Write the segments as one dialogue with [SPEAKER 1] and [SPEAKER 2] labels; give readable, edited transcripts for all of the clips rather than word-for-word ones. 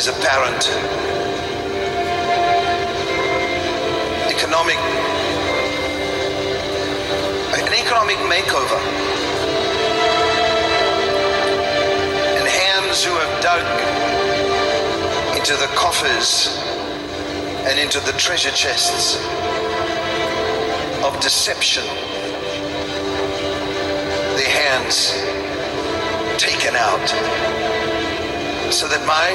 [SPEAKER 1] is apparent. An economic makeover. And hands who have dug into the coffers and into the treasure chests of deception, their hands taken out, so that my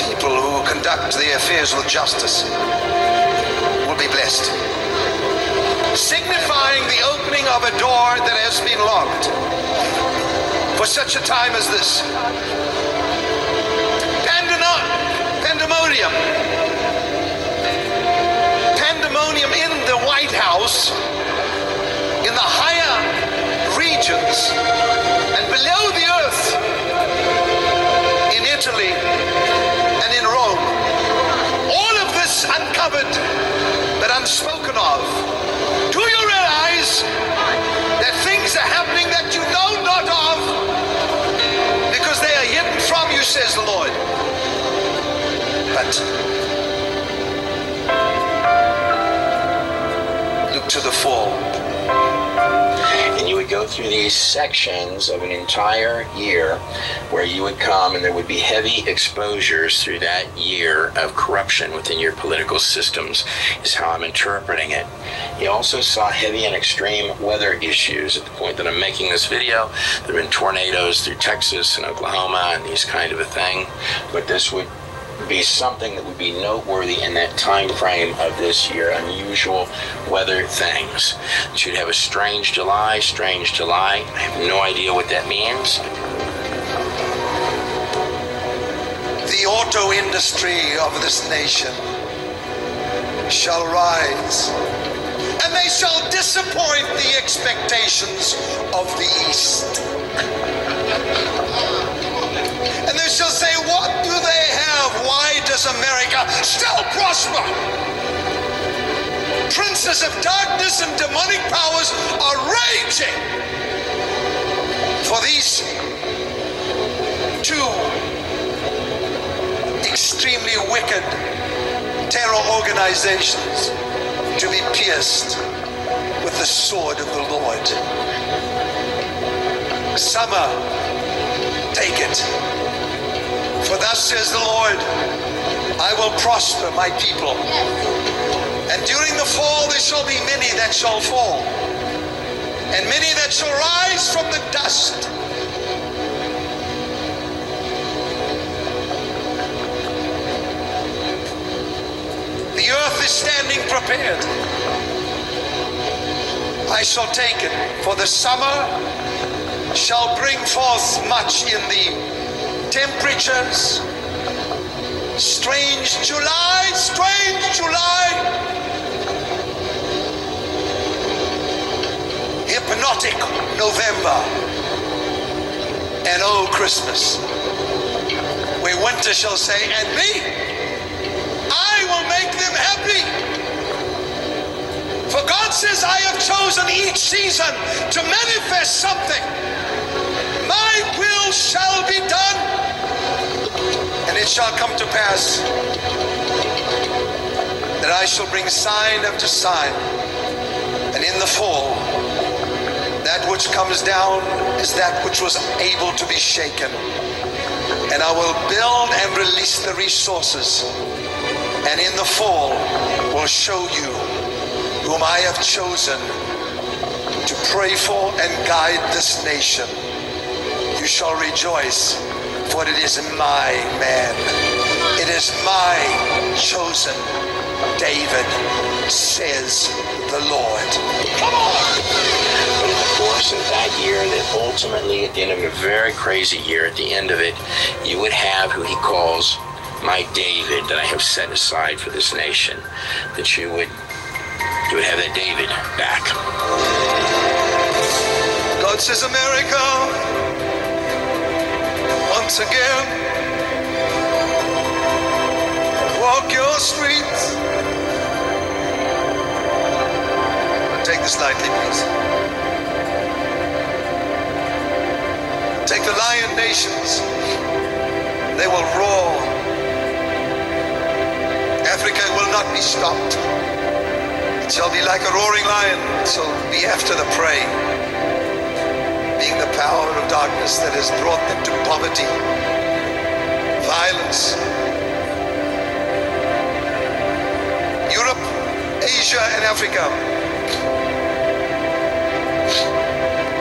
[SPEAKER 1] people who conduct their affairs with justice will be blessed, signifying the opening of a door that has been locked for such a time as this. Pandemonium in the White House, in the higher regions, and below the earth, in Italy and in Rome. All of this uncovered but unspoken of. Do you realize that things are happening that you know not of because they are hidden from you, says the Lord? But look to the fall.
[SPEAKER 2] And you would go through these sections of an entire year where you would come and there would be heavy exposures through that year of corruption within your political systems, is how I'm interpreting it. You also saw heavy and extreme weather issues. At the point that I'm making this video, there have been tornadoes through Texas and Oklahoma and these kind of a thing. But this would be something that would be noteworthy in that time frame of this year, unusual weather things. That you'd have a strange July. I have no idea what that means.
[SPEAKER 1] The auto industry of this nation shall rise, and they shall disappoint the expectations of the East. And they shall say, what do they have? Why does America still prosper? Princes of darkness and demonic powers are raging for these two extremely wicked terror organizations to be pierced with the sword of the Lord. Summer, take it. For thus says the Lord, I will prosper my people. And during the fall there shall be many that shall fall, and many that shall rise from the dust. The earth is standing prepared. I shall take it, for the summer shall bring forth much in the temperatures. Strange July, hypnotic November, and oh Christmas, where winter shall say, and me, I will make them happy. For God says, I have chosen each season to manifest something. My will shall be done. And it shall come to pass that I shall bring sign after sign. And in the fall, that which comes down is that which was able to be shaken. And I will build and release the resources. And in the fall will show you whom I have chosen to pray for and guide this nation. You shall rejoice, for it is my man. It is my chosen David, says the Lord. Come on!
[SPEAKER 2] But in the course of that year, that ultimately at the end of a very crazy year, at the end of it, you would have who he calls my David that I have set aside for this nation. That you would have that David back.
[SPEAKER 1] God says, America, once again, walk your streets. Take this lightly, please. Take the lion nations. they will roar. Africa will not be stopped. It shall be like a roaring lion. It shall be after the prey, being the power of darkness that has brought them to poverty, violence. Europe, Asia, and Africa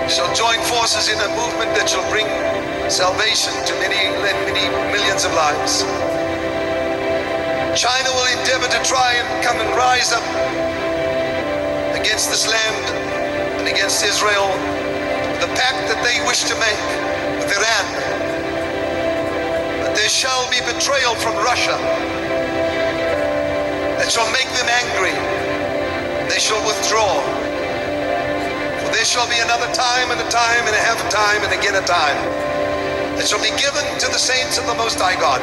[SPEAKER 1] shall join forces in a movement that shall bring salvation to many millions of lives. China will endeavor to try and come and rise up against this land and against Israel, the pact that they wish to make with Iran. But there shall be betrayal from Russia that shall make them angry. They shall withdraw. For there shall be another time and a time and a half a time and again a time that shall be given to the saints of the Most High God.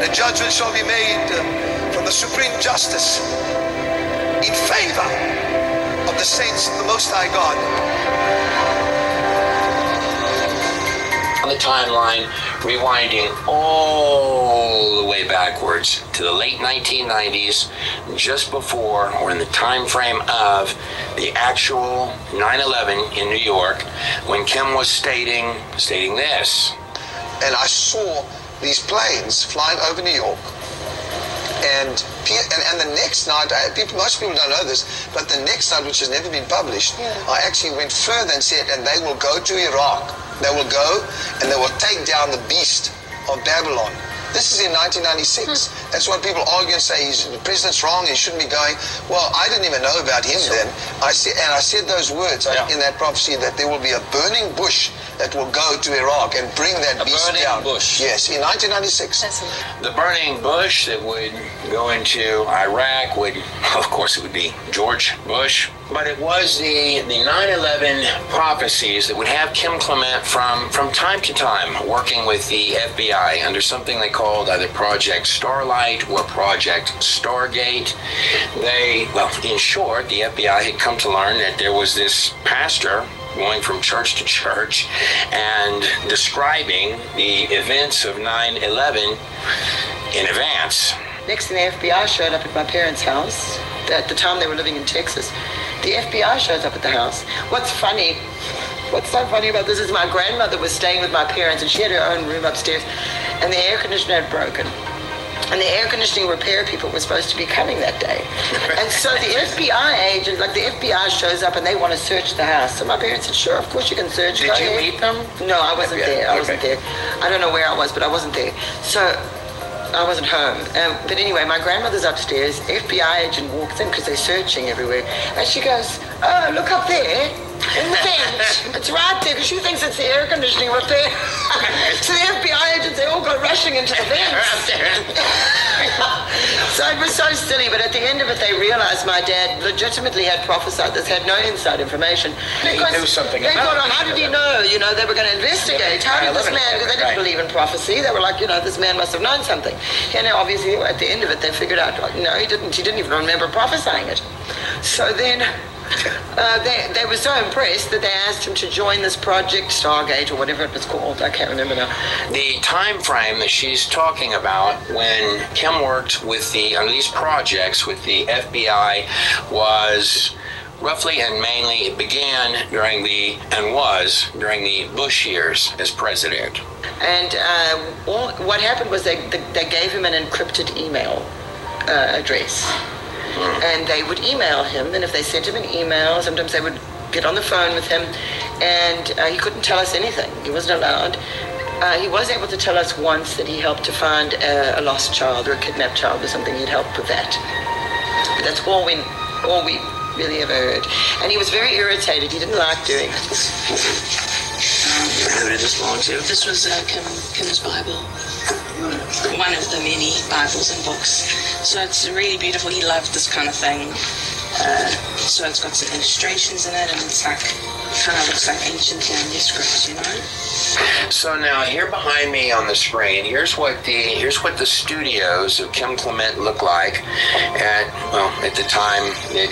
[SPEAKER 1] The judgment shall be made from the supreme justice in favor of the saints of the Most High God.
[SPEAKER 2] On the timeline, rewinding all the way backwards to the late 1990s, just before or in the time frame of the actual 9/11 in New York, when Kim was stating this.
[SPEAKER 1] And I saw these planes flying over New York. And the next night, most people don't know this, but the next night, which has never been published, I actually went further and said, and they will go to Iraq. They will go and they will take down the beast of Babylon. This is in 1996. That's what people argue and say, the president's wrong, he shouldn't be going. Well, I didn't even know about him then. I said those words in that prophecy, that there will be a burning bush that will go to Iraq and bring that beast down.
[SPEAKER 2] A burning bush.
[SPEAKER 1] Yes, in 1996.
[SPEAKER 2] The burning bush that would go into Iraq would, of course, it would be George Bush. But it was the 9/11 prophecies that would have Kim Clement from time to time working with the FBI under something they called either Project Starlight or Project Stargate. In short, the FBI had come to learn that there was this pastor going from church to church and describing the events of 9/11 in advance.
[SPEAKER 3] Next thing, the FBI showed up at my parents' house. At the time, they were living in Texas. The FBI shows up at the house. What's so funny about this is my grandmother was staying with my parents, and she had her own room upstairs, and the air conditioner had broken. And the air conditioning repair people were supposed to be coming that day. And so the FBI agent, the FBI shows up and they want to search the house. So my parents said, sure, of course you can search.
[SPEAKER 2] Did you meet them?
[SPEAKER 3] No, I wasn't there. I wasn't there. I don't know where I was, but I wasn't there. So I wasn't home. But anyway, my grandmother's upstairs. FBI agent walks in because they're searching everywhere. And she goes, oh, look up there. In the vent. It's right there, because she thinks it's the air conditioning repair. So the FBI agents, they all go rushing into the vents. So it was so silly, but at the end of it, they realized my dad legitimately had prophesied this, had no inside information.
[SPEAKER 2] He knew something
[SPEAKER 3] they
[SPEAKER 2] about
[SPEAKER 3] thought,
[SPEAKER 2] it.
[SPEAKER 3] how did he know? They were going to investigate. How did this man, because they didn't believe in prophecy. They were like, this man must have known something. And obviously, at the end of it, they figured out, no, he didn't. He didn't even remember prophesying it. So then they were so impressed that they asked him to join this Project Stargate or whatever it was called. I can't remember now.
[SPEAKER 2] The time frame that she's talking about when Kim worked with on these projects with the FBI was roughly and mainly it began during the Bush years as president. And
[SPEAKER 3] what happened was they gave him an encrypted email address. And they would email him, and if they sent him an email, sometimes they would get on the phone with him, and he couldn't tell us anything. He wasn't allowed. He was able to tell us once that he helped to find a lost child or a kidnapped child or something. He'd helped with that. But that's all we really ever heard. And he was very irritated. He didn't like doing it.
[SPEAKER 2] Who did this belong to?
[SPEAKER 4] This was Kim's Bible. One of the many Bibles and books. So it's really beautiful. He loved this kind of thing. So it's got some illustrations in it, and it's like kind of looks like ancient manuscripts, you know.
[SPEAKER 2] So now here behind me on the screen, here's what the studios of Kim Clement look like at the time that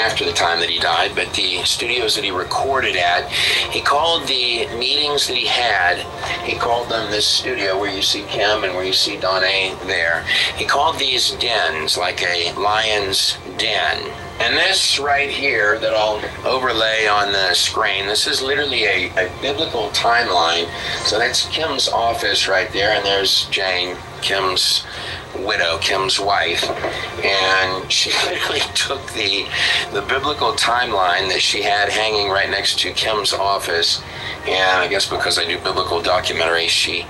[SPEAKER 2] after the time that he died, but the studios that he recorded at. He called the meetings that he had, he called them this studio where you see Kim and where you see Donna there. He called these dens, like a lion's den. And this right here that I'll overlay on the screen, this is literally a biblical timeline. So that's Kim's office right there, and there's Jane, Kim's widow, Kim's wife. And she literally took the biblical timeline that she had hanging right next to Kim's office, and I guess because I do biblical documentaries, she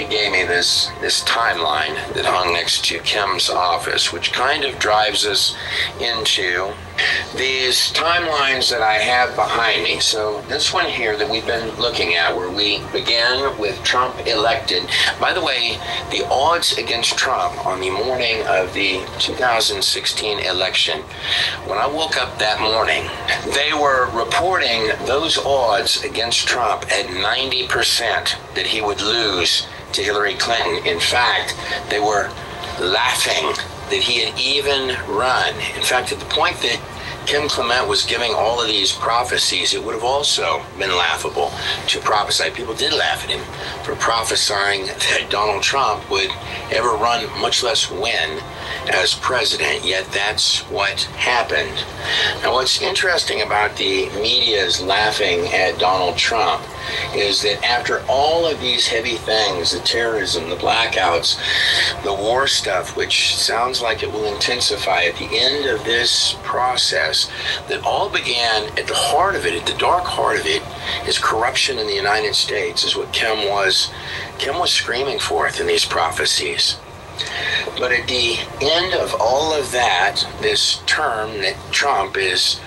[SPEAKER 2] gave me this timeline that hung next to Kim's office, which kind of drives us into these timelines that I have behind me. So this one here that we've been looking at, where we began with Trump elected. By the way, the odds against Trump on the morning of the 2016 election, when I woke up that morning, they were reporting those odds against Trump at 90% that he would lose to Hillary Clinton. In fact, they were laughing that he had even run. In fact, at the point that Kim Clement was giving all of these prophecies, it would have also been laughable to prophesy. People did laugh at him for prophesying that Donald Trump would ever run, much less win, as president, yet that's what happened. Now, what's interesting about the media's laughing at Donald Trump is that after all of these heavy things, the terrorism, the blackouts, the war stuff, which sounds like it will intensify at the end of this process, that all began at the heart of it, at the dark heart of it, is corruption in the United States, is what Kim was screaming forth in these prophecies. But at the end of all of that, this term that Trump is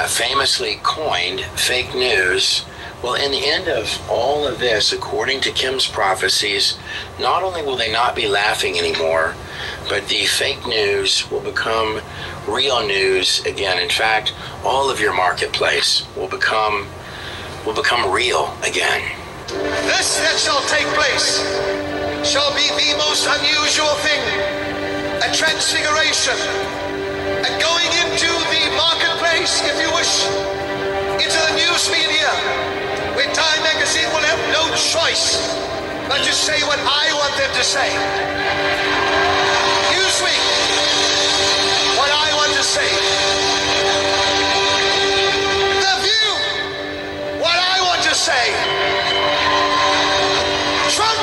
[SPEAKER 2] famously coined, fake news, well, in the end of all of this, according to Kim's prophecies, not only will they not be laughing anymore, but the fake news will become real news again. In fact, all of your marketplace will become real again.
[SPEAKER 1] This that shall take place shall be the most unusual thing, a transfiguration, a going into the marketplace, if you wish, into the news media, where Time Magazine will have no choice but to say what I want them to say. Newsweek, what I want to say. The View, what I want to say. Trump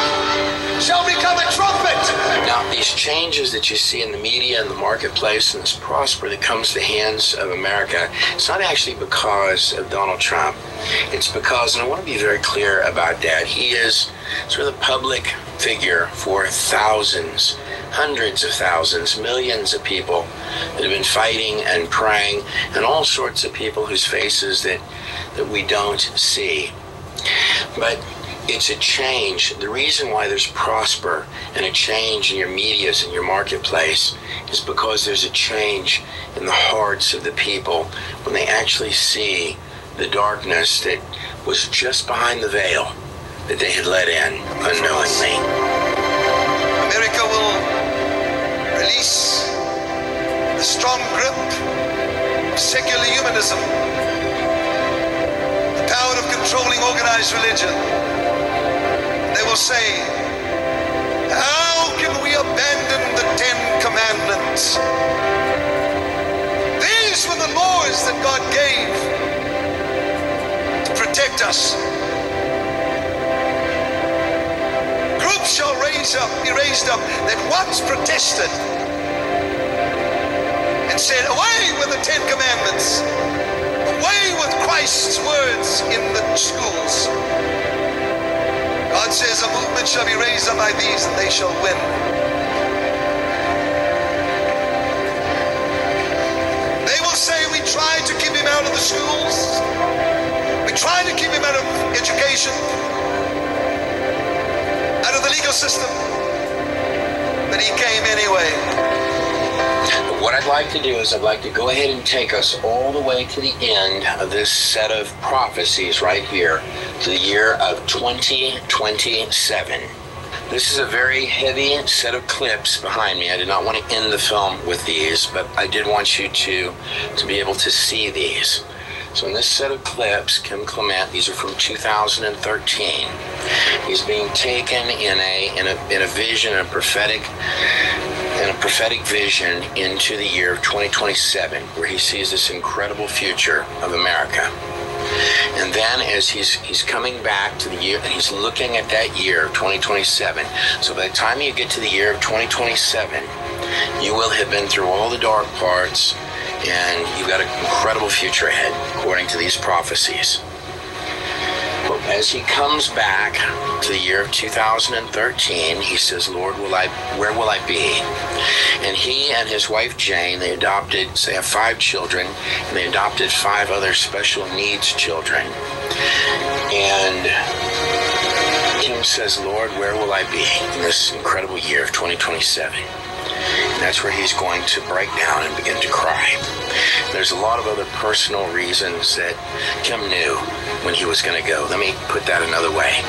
[SPEAKER 1] shall become a trumpet.
[SPEAKER 2] Now, these changes that you see in the media and the marketplace and this prosper that comes to the hands of America, it's not actually because of Donald Trump. It's because, and I want to be very clear about that, he is sort of the public figure for thousands, hundreds of thousands, millions of people that have been fighting and praying, and all sorts of people whose faces that we don't see. But it's a change. The reason why there's prosper and a change in your medias and your marketplace is because there's a change in the hearts of the people when they actually see the darkness that was just behind the veil that they had let in unknowingly.
[SPEAKER 1] America will release the strong grip of secular humanism, the power of controlling organized religion. They will say, how can we abandon the 10 Commandments? These were the laws that God gave to protect us. Groups shall be raised up that once protested and said, away with the 10 Commandments, away with Christ's words in the schools. God says a movement shall be raised up by these and they shall win. They will say we tried to keep him out of the schools. We tried to keep him out of education, out of the legal system. But he came anyway.
[SPEAKER 2] What I'd like to do is I'd like to go ahead and take us all the way to the end of this set of prophecies right here, to the year of 2027. This is a very heavy set of clips behind me. I did not want to end the film with these, but I did want you to be able to see these. So in this set of clips, Kim Clement, these are from 2013. He's being taken in a vision, a prophetic vision into the year of 2027, where he sees this incredible future of America. And then as he's coming back to the year, and he's looking at that year of 2027. So by the time you get to the year of 2027, you will have been through all the dark parts, and you've got an incredible future ahead, according to these prophecies. But as he comes back to the year of 2013, he says, Lord, where will I be? And he and his wife Jane, they have 5 children, and they adopted 5 other special needs children. And Kim says, Lord, where will I be in this incredible year of 2027? And that's where he's going to break down and begin to cry. There's a lot of other personal reasons that Kim knew when he was going to go. Let me put that another way.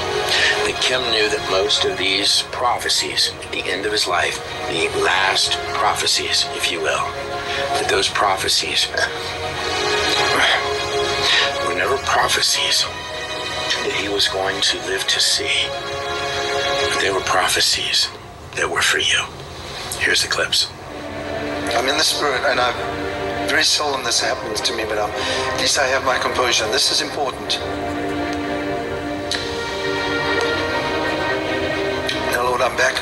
[SPEAKER 2] That Kim knew that most of these prophecies at the end of his life, the last prophecies, if you will, that those prophecies were never prophecies that he was going to live to see. But they were prophecies that were for you. Here's the clips.
[SPEAKER 1] I'm in the spirit, and very seldom this happens to me, but at least I have my composure. This is important. Now, Lord, I'm back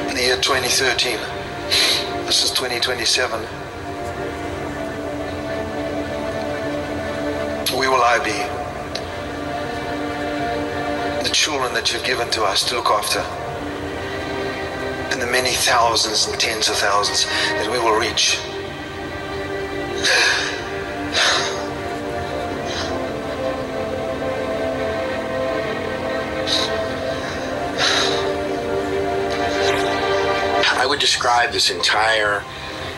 [SPEAKER 1] in the year 2013. This is 2027. Where will I be? The children that you've given to us to look after, and the many thousands and tens of thousands that we will reach.
[SPEAKER 2] I would describe this entire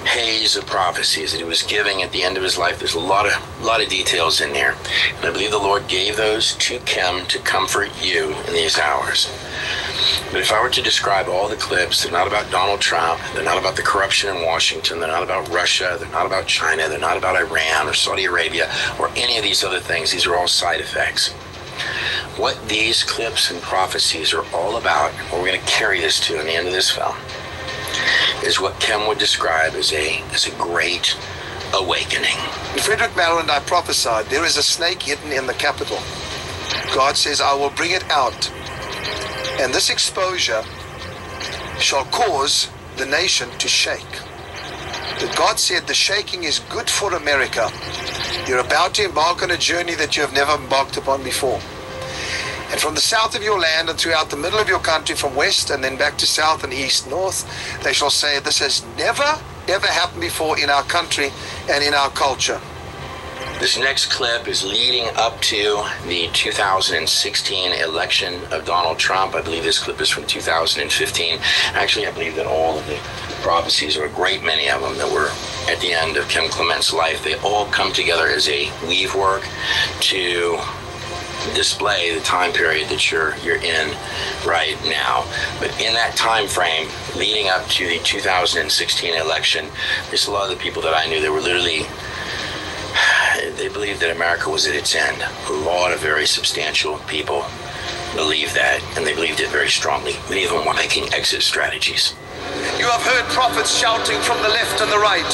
[SPEAKER 2] haze of prophecies that he was giving at the end of his life. There's a lot of details in there, and I believe the Lord gave those to Kim to comfort you in these hours. But if I were to describe all the clips, they're not about Donald Trump, they're not about the corruption in Washington, they're not about Russia, they're not about China, they're not about Iran or Saudi Arabia or any of these other things. These are all side effects. What these clips and prophecies are all about, what we're going to carry this to in the end of this film, is what Kim would describe as a great awakening.
[SPEAKER 1] Frederick Maryland, I prophesied, there is a snake hidden in the Capitol. God says, I will bring it out. And this exposure shall cause the nation to shake. That God said the shaking is good for America. You're about to embark on a journey that you have never embarked upon before. And from the south of your land and throughout the middle of your country, from west and then back to south and east, north, they shall say, this has never, ever happened before in our country and in our culture.
[SPEAKER 2] This next clip is leading up to the 2016 election of Donald Trump. I believe this clip is from 2015. Actually, I believe that all of the prophecies, or a great many of them that were at the end of Kim Clement's life, they all come together as a weave work to display the time period that you're in right now. But in that time frame leading up to the 2016 election, there's a lot of the people that I knew that were literally, they believed that America was at its end. A lot of very substantial people believed that, and they believed it very strongly. Many of them were making exit strategies.
[SPEAKER 1] You have heard prophets shouting from the left and the right.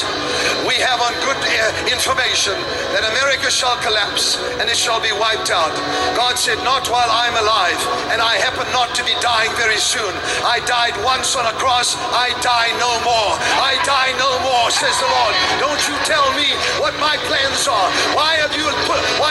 [SPEAKER 1] We have on good information that America shall collapse and it shall be wiped out. God said, not while I'm alive, and I happen not to be dying very soon. I died once on a cross, I die no more. I die no more, says the Lord. Don't you tell me what my plans are. Why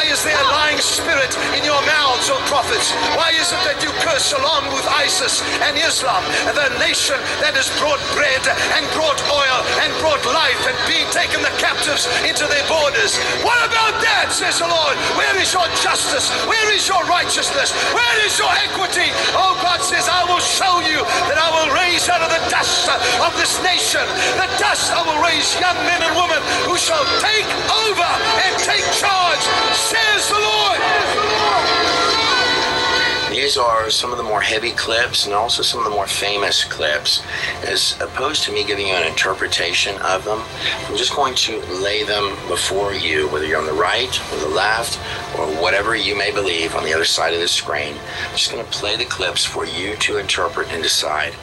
[SPEAKER 1] is there a lying spirit in your mouths, O prophets? Why is it that you curse along with ISIS and Islam, and the nation that has brought bread and brought oil and brought life and being taken the captives into their borders? What about that, says the Lord? Where is your justice? Where is your righteousness? Where is your equity? Oh, God says, I will show you that I will raise out of the dust of this nation, the dust I will raise young men and women who shall take over and take charge, says the Lord.
[SPEAKER 2] These are some of the more heavy clips and also some of the more famous clips. As opposed to me giving you an interpretation of them, I'm just going to lay them before you, whether you're on the right or the left or whatever you may believe on the other side of the screen. I'm just going to play the clips for you to interpret and decide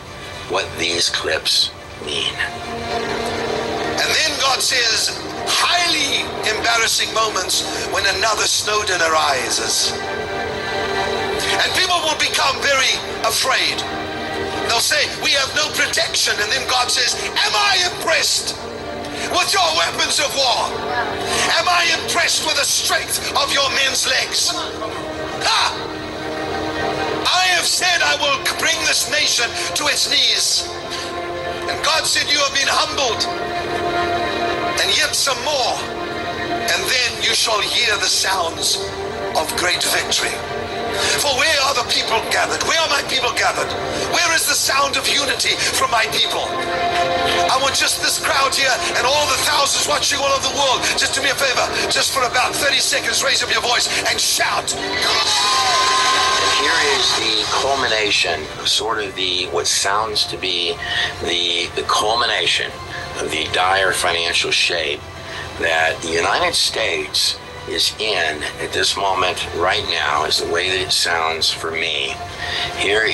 [SPEAKER 2] what these clips mean.
[SPEAKER 1] And then God says, highly embarrassing moments when another Snowden arises. And people will become very afraid. They'll say, we have no protection. And then God says, am I impressed with your weapons of war? Am I impressed with the strength of your men's legs? I have said I will bring this nation to its knees. And God said, you have been humbled. And yet some more. And then you shall hear the sounds of great victory. For where are the people gathered? Where are my people gathered? Where is the sound of unity from my people? I want just this crowd here and all the thousands watching all over the world, just do me a favor, just for about 30 seconds, raise up your voice and shout.
[SPEAKER 2] Here is the culmination, sort of what sounds to be the culmination of the dire financial shape that the United States is in at this moment right now, is the way that it sounds for me. Here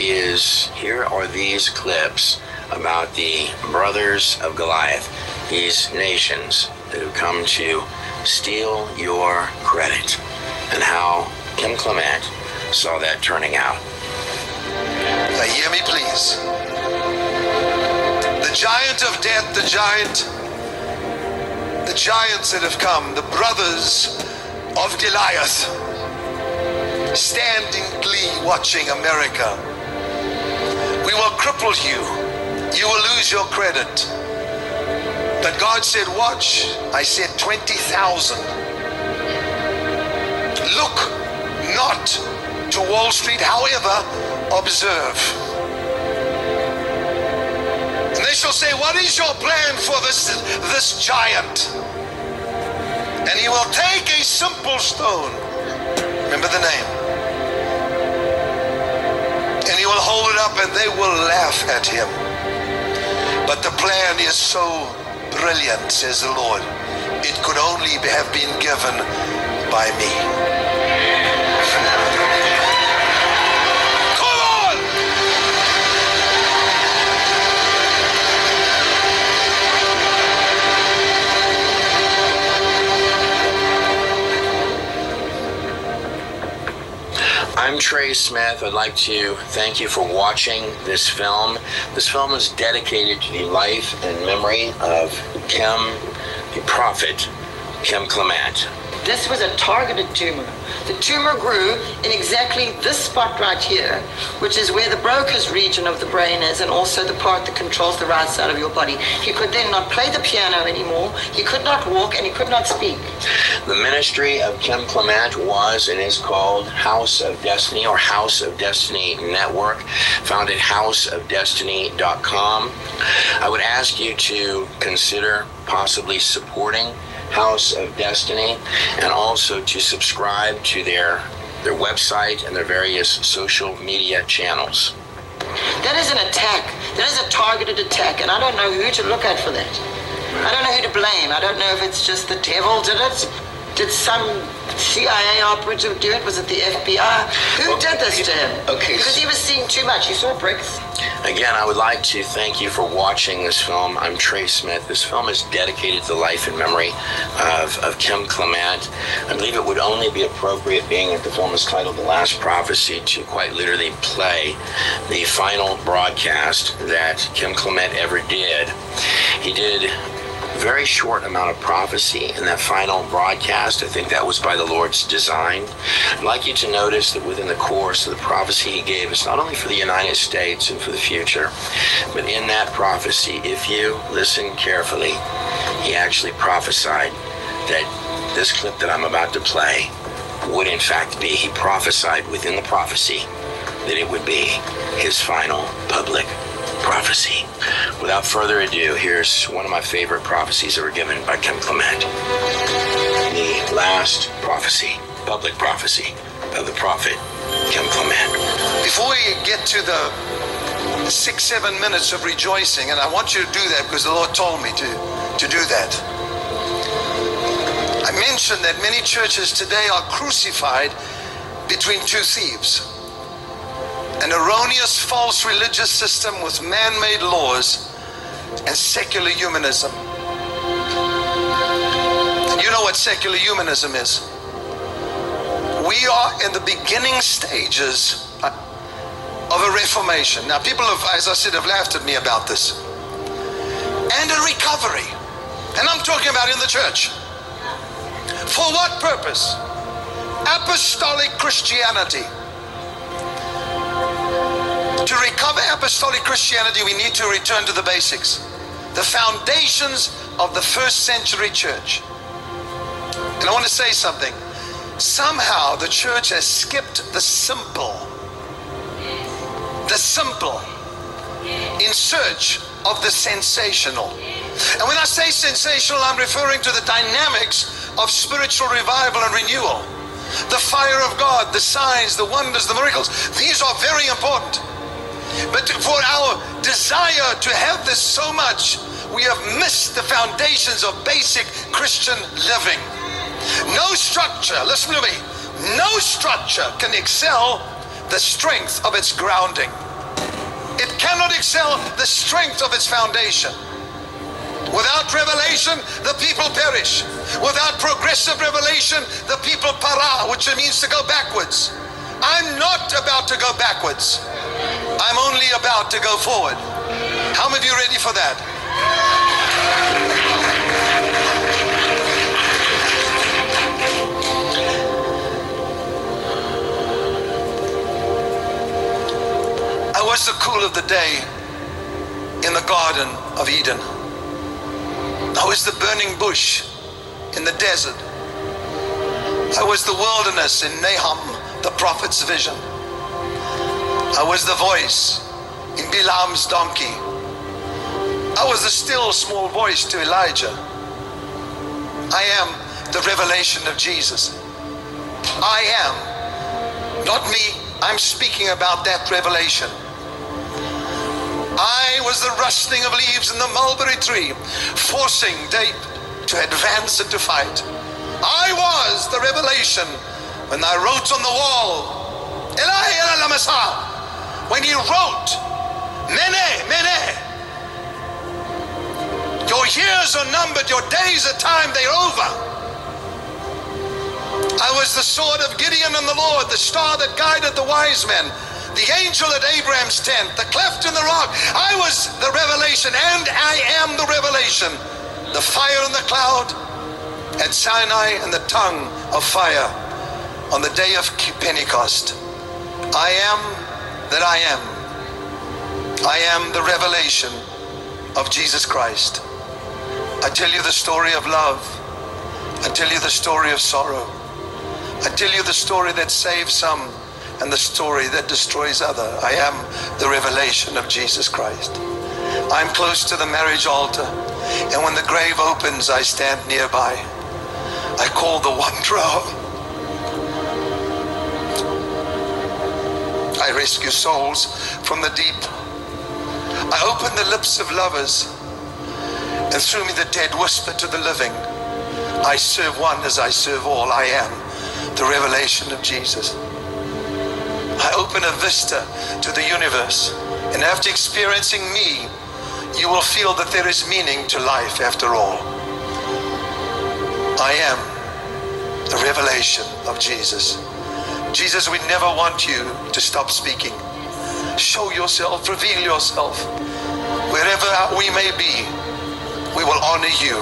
[SPEAKER 2] are these clips about the brothers of Goliath, these nations that have come to steal your credit, and how Kim Clement saw that turning out.
[SPEAKER 1] Now hear me please. The giant of death, the giants that have come, the brothers of Goliath, stand in glee watching America. We will cripple you. You will lose your credit. But God said, watch. I said 20,000. Look not to Wall Street, however, observe. And they shall say, what is your plan for this giant? And he will take a simple stone, remember the name, and he will hold it up and they will laugh at him. But the plan is so brilliant, says the Lord, it could only have been given by me. Come on!
[SPEAKER 2] I'm Trey Smith. I'd like to thank you for watching this film. This film is dedicated to the life and memory of Kim, the prophet, Kim Clement.
[SPEAKER 3] This was a targeted tumor. The tumor grew in exactly this spot right here, which is where the Broca's region of the brain is, and also the part that controls the right side of your body. He could then not play the piano anymore, he could not walk, and he could not speak.
[SPEAKER 2] The ministry of Kim Clement was and is called House of Destiny, or House of Destiny Network, found at houseofdestiny.com. I would ask you to consider possibly supporting House of Destiny, and also to subscribe to their website and their various social media channels.
[SPEAKER 3] That is an attack. That is a targeted attack, and I don't know who to look at for that. I don't know who to blame. I don't know if it's just the devil did it. Did some CIA operative do it? Was it the FBI? Who did this to him?
[SPEAKER 2] Okay.
[SPEAKER 3] Because he was seeing too much. He saw bricks.
[SPEAKER 2] Again, I would like to thank you for watching this film. I'm Trey Smith. This film is dedicated to the life and memory of Kim Clement. I believe it would only be appropriate, being that the film is titled The Last Prophecy, to quite literally play the final broadcast that Kim Clement ever did. He did a very short amount of prophecy in that final broadcast. I think that was by the Lord's design. I'd like you to notice that within the course of the prophecy he gave us, not only for the United States and for the future, but in that prophecy, if you listen carefully, he actually prophesied that this clip that I'm about to play would in fact be. He prophesied within the prophecy that it would be his final public prophecy. Without further ado, here's one of my favorite prophecies that were given by Kim Clement. The last prophecy, public prophecy of the prophet Kim Clement.
[SPEAKER 1] Before we get to the 6-7 minutes of rejoicing, and I want you to do that because the Lord told me to do that. I mentioned that many churches today are crucified between two thieves. An erroneous false religious system with man-made laws and secular humanism. And you know what secular humanism is. We are in the beginning stages of a reformation. Now people have, as I said, have laughed at me about this. And a recovery. And I'm talking about in the church. For what purpose? Apostolic Christianity. To recover apostolic Christianity, we need to return to the basics. The foundations of the first century church. And I want to say something. Somehow the church has skipped the simple. The simple. In search of the sensational. And when I say sensational, I'm referring to the dynamics of spiritual revival and renewal. The fire of God, the signs, the wonders, the miracles. These are very important. But for our desire to have this so much, we have missed the foundations of basic Christian living. No structure, listen to me, no structure can excel the strength of its grounding. It cannot excel the strength of its foundation. Without revelation, the people perish. Without progressive revelation, the people para, which means to go backwards. I'm not about to go backwards. I'm only about to go forward. How many of you ready for that? I was the cool of the day in the Garden of Eden. I was the burning bush in the desert. I was the wilderness in Nahum, the prophet's vision. I was the voice in Bilam's donkey. I was the still small voice to Elijah. I am the revelation of Jesus. I am, not me, I'm speaking about that revelation. I was the rustling of leaves in the mulberry tree, forcing David to advance and to fight. I was the revelation when I wrote on the wall, Eli, Eli, lama sabachthani. When he wrote, Mene, Mene, your years are numbered, your days are time, they're over. I was the sword of Gideon and the Lord, the star that guided the wise men, the angel at Abraham's tent, the cleft in the rock. I was the revelation, and I am the revelation. The fire in the cloud at Sinai and the tongue of fire on the day of Pentecost. I am that I am. I am the revelation of Jesus Christ. I tell you the story of love. I tell you the story of sorrow. I tell you the story that saves some and the story that destroys other. I am the revelation of Jesus Christ. I'm close to the marriage altar, and when the grave opens, I stand nearby. I call the wanderer. I rescue souls from the deep. I open the lips of lovers, and through me the dead whisper to the living. I serve one as I serve all. I am the revelation of Jesus. I open a vista to the universe, and after experiencing me, you will feel that there is meaning to life after all. I am the revelation of Jesus. Jesus, we never want you to stop speaking. Show yourself, reveal yourself. Wherever we may be, we will honor you.